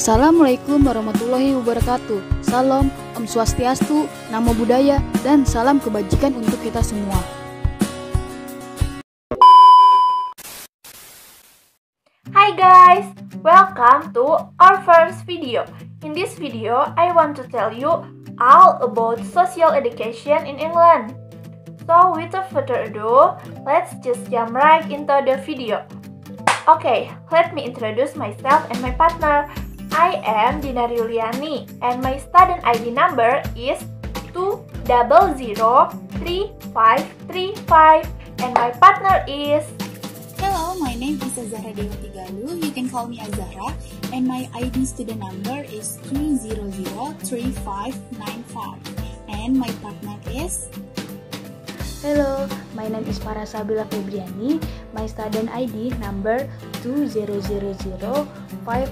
Assalamualaikum warahmatullahi wabarakatuh. Salam, Om Swastiastu, Namo Buddhaya, dan salam kebajikan untuk kita semua. Hi guys, welcome to our first video. In this video, I want to tell you all about social education in England. So without further ado, let's just jump right into the video. Okay, let me introduce myself and my partner. I am Dina Yuliani and my student ID number is 2003535 and my partner is... Hello, my name is Azahra Dewati Galuh. You can call me Azahra and my ID student number is 2003595 and my partner is... Hello, my name is Farah Sabila Febriani. My student ID number 2000541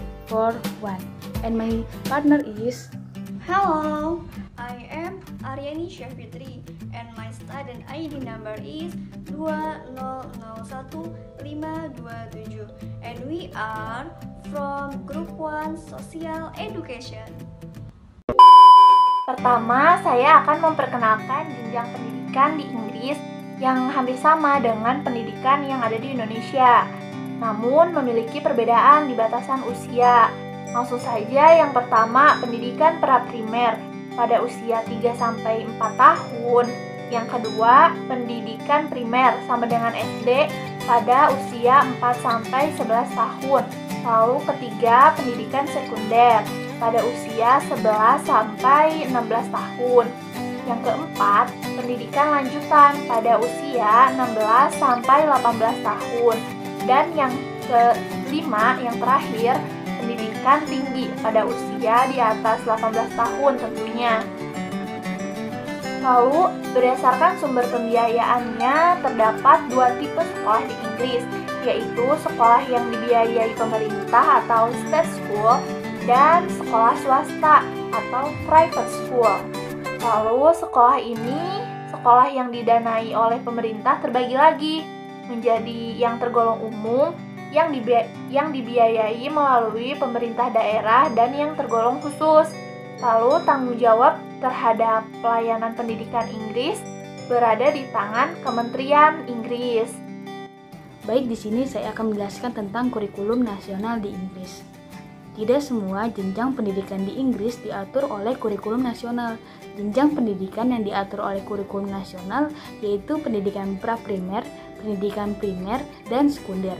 and my partner is... Hello, I am Aryani Syafitri and my student ID number is 2001527 and we are from Group 1 Social Education. Pertama, saya akan memperkenalkan jenjang pendidikan di Inggris yang hampir sama dengan pendidikan yang ada di Indonesia, namun memiliki perbedaan di batasan usia. Maksud saja, yang pertama, pendidikan pra-primer pada usia 3-4 tahun. Yang kedua, pendidikan primer sama dengan SD pada usia 4-11 tahun. Lalu ketiga, pendidikan sekunder pada usia 11-16 tahun. Yang keempat, pendidikan lanjutan pada usia 16-18 tahun. Dan yang kelima, yang terakhir, pendidikan tinggi pada usia di atas 18 tahun tentunya. Lalu, berdasarkan sumber pembiayaannya, terdapat dua tipe sekolah di Inggris, yaitu sekolah yang dibiayai pemerintah atau state school dan sekolah swasta atau private school. Lalu, sekolah yang didanai oleh pemerintah terbagi lagi menjadi yang tergolong umum, yang dibiayai melalui pemerintah daerah, dan yang tergolong khusus. Lalu tanggung jawab terhadap pelayanan pendidikan Inggris berada di tangan Kementerian Inggris. Baik, di sini saya akan menjelaskan tentang kurikulum nasional di Inggris. Tidak semua jenjang pendidikan di Inggris diatur oleh kurikulum nasional. Jenjang pendidikan yang diatur oleh kurikulum nasional yaitu pendidikan pra-primer, pendidikan primer, dan sekunder.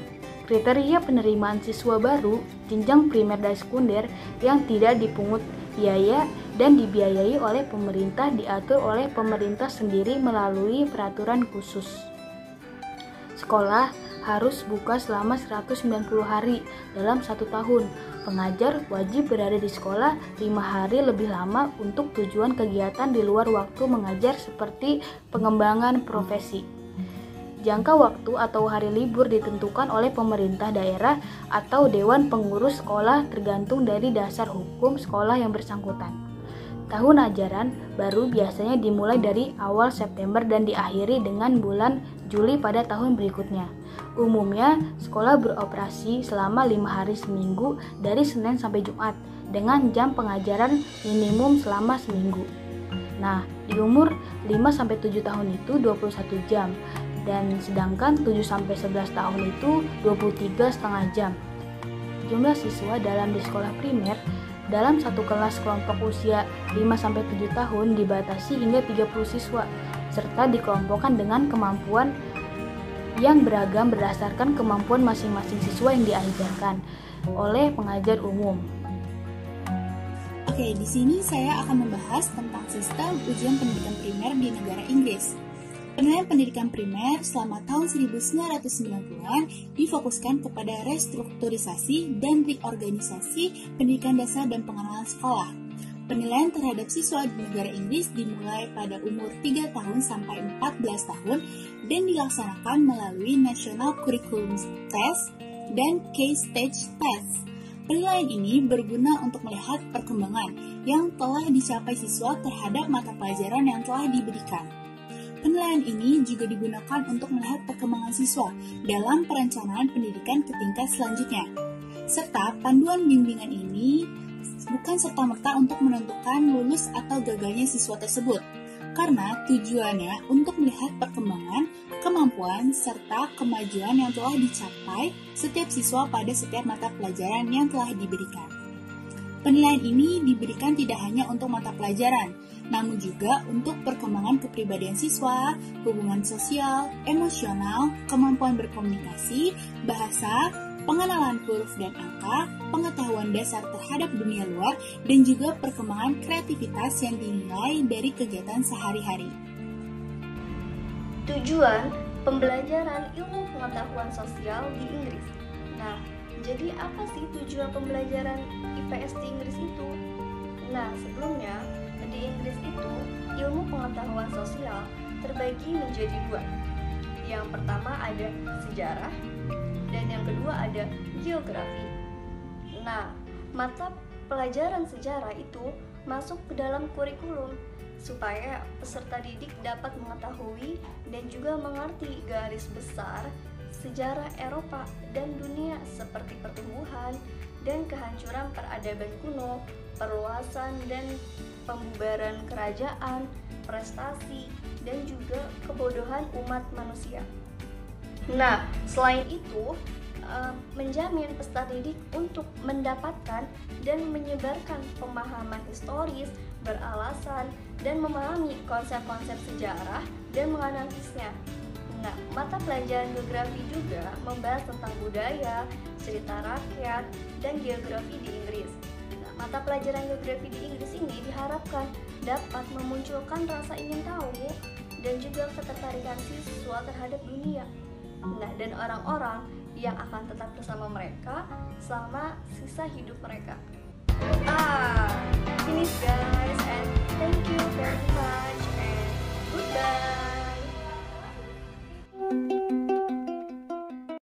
Kriteria penerimaan siswa baru, jenjang primer dan sekunder yang tidak dipungut biaya dan dibiayai oleh pemerintah diatur oleh pemerintah sendiri melalui peraturan khusus. Sekolah harus buka selama 190 hari dalam 1 tahun. Pengajar wajib berada di sekolah 5 hari lebih lama untuk tujuan kegiatan di luar waktu mengajar seperti pengembangan profesi. Jangka waktu atau hari libur ditentukan oleh pemerintah daerah atau dewan pengurus sekolah tergantung dari dasar hukum sekolah yang bersangkutan. Tahun ajaran baru biasanya dimulai dari awal September dan diakhiri dengan bulan Juli pada tahun berikutnya. Umumnya, sekolah beroperasi selama 5 hari seminggu dari Senin sampai Jumat dengan jam pengajaran minimum selama seminggu. Nah, di umur 5-7 tahun itu 21 jam. Dan sedangkan 7-11 tahun itu 23,5 jam. Jumlah siswa dalam di sekolah primer dalam satu kelas kelompok usia 5-7 tahun dibatasi hingga 30 siswa, serta dikelompokkan dengan kemampuan yang beragam berdasarkan kemampuan masing-masing siswa yang diajarkan oleh pengajar umum. Oke, di sini saya akan membahas tentang sistem ujian pendidikan primer di negara Inggris. Penilaian pendidikan primer selama tahun 1990-an difokuskan kepada restrukturisasi dan reorganisasi pendidikan dasar dan pengenalan sekolah. Penilaian terhadap siswa di negara Inggris dimulai pada umur 3 tahun sampai 14 tahun dan dilaksanakan melalui National Curriculum Test dan K-Stage Test. Penilaian ini berguna untuk melihat perkembangan yang telah dicapai siswa terhadap mata pelajaran yang telah diberikan. Penilaian ini juga digunakan untuk melihat perkembangan siswa dalam perencanaan pendidikan ke tingkat selanjutnya. Serta panduan bimbingan ini bukan serta-merta untuk menentukan lulus atau gagalnya siswa tersebut, karena tujuannya untuk melihat perkembangan, kemampuan, serta kemajuan yang telah dicapai setiap siswa pada setiap mata pelajaran yang telah diberikan. Penilaian ini diberikan tidak hanya untuk mata pelajaran, namun juga untuk perkembangan kepribadian siswa, hubungan sosial, emosional, kemampuan berkomunikasi, bahasa, pengenalan huruf dan angka, pengetahuan dasar terhadap dunia luar, dan juga perkembangan kreativitas yang dinilai dari kegiatan sehari-hari. Tujuan pembelajaran ilmu pengetahuan sosial di Inggris. Nah, jadi apa sih tujuan pembelajaran IPS di Inggris itu? Nah, sebelumnya di Inggris itu ilmu pengetahuan sosial terbagi menjadi dua. Yang pertama ada sejarah dan yang kedua ada geografi. Nah, mata pelajaran sejarah itu masuk ke dalam kurikulum supaya peserta didik dapat mengetahui dan juga mengerti garis besar sejarah Eropa dan dunia seperti pertumbuhan dan kehancuran peradaban kuno, perluasan dan pembubaran kerajaan, prestasi, dan juga kebodohan umat manusia. Nah, selain itu, menjamin peserta didik untuk mendapatkan dan menyebarkan pemahaman historis, beralasan, dan memahami konsep-konsep sejarah dan menganalisisnya. Nah, mata pelajaran geografi juga membahas tentang budaya, cerita rakyat, dan geografi di Inggris. Nah, mata pelajaran geografi di Inggris ini diharapkan dapat memunculkan rasa ingin tahu dan juga ketertarikan siswa terhadap dunia. Nah, dan orang-orang yang akan tetap bersama mereka selama sisa hidup mereka.